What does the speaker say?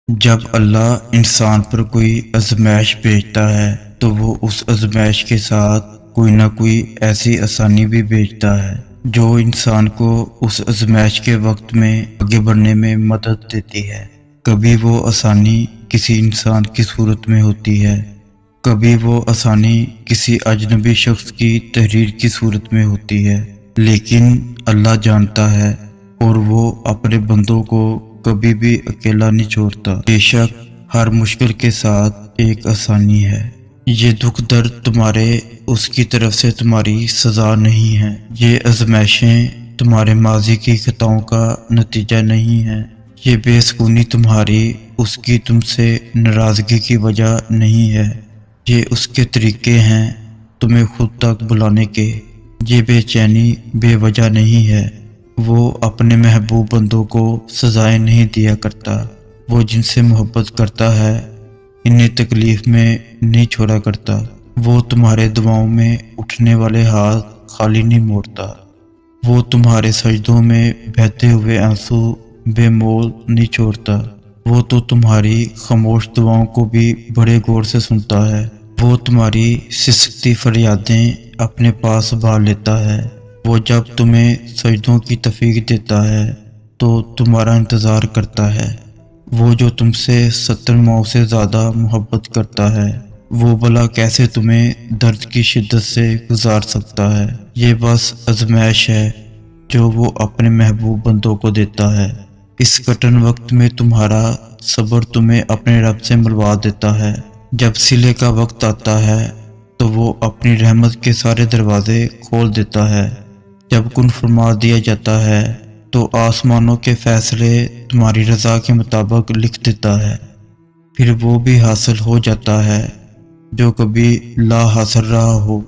جب اللہ انسان پر کوئی آزمائش بھیجتا ہے تو وہ اس آزمائش کے ساتھ کوئی نہ کوئی ایسی آسانی بھی بھیجتا ہے جو انسان کو اس آزمائش کے وقت میں آگے بڑھنے میں مدد دیتی ہے۔ کبھی وہ آسانی کسی انسان کی صورت میں ہوتی ہے، کبھی وہ آسانی کسی اجنبی شخص کی تحریر کی صورت میں ہوتی ہے، لیکن اللہ جانتا ہے اور وہ اپنے بندوں کو کبھی بھی اکیلا نہیں چھوڑتا۔ بے شک ہر مشکل کے ساتھ ایک آسانی ہے۔ یہ دکھ درد تمہارے اس کی طرف سے تمہاری سزا نہیں ہے، یہ آزمائشیں تمہارے ماضی کی خطاؤں کا نتیجہ نہیں ہے، یہ بے سکونی تمہاری اس کی تم سے ناراضگی کی وجہ نہیں ہے، یہ اس کے طریقے ہیں تمہیں خود تک بلانے کے۔ یہ بے چینی بے وجہ نہیں ہے، وہ اپنے محبوب بندوں کو سزائیں نہیں دیا کرتا، وہ جن سے محبت کرتا ہے انہیں تکلیف میں نہیں چھوڑا کرتا، وہ تمہارے دعاؤں میں اٹھنے والے ہاتھ خالی نہیں موڑتا، وہ تمہارے سجدوں میں بہتے ہوئے آنسو بے مول نہیں چھوڑتا، وہ تو تمہاری خاموش دعاؤں کو بھی بڑے غور سے سنتا ہے، وہ تمہاری سسکتی فریادیں اپنے پاس سنبھال لیتا ہے، وہ جب تمہیں سجدوں کی توفیق دیتا ہے تو تمہارا انتظار کرتا ہے، وہ جو تم سے 70 ماؤں سے زیادہ محبت کرتا ہے وہ بھلا کیسے تمہیں درد کی شدت سے گزار سکتا ہے۔ یہ بس آزمائش ہے جو وہ اپنے محبوب بندوں کو دیتا ہے۔ اس کٹن وقت میں تمہارا صبر تمہیں اپنے رب سے ملوا دیتا ہے۔ جب صلے کا وقت آتا ہے تو وہ اپنی رحمت کے سارے دروازے کھول دیتا ہے۔ جب کن فرما دیا جاتا ہے تو آسمانوں کے فیصلے تمہاری رضا کے مطابق لکھ دیتا ہے، پھر وہ بھی حاصل ہو جاتا ہے جو کبھی لا حاصل رہا ہو۔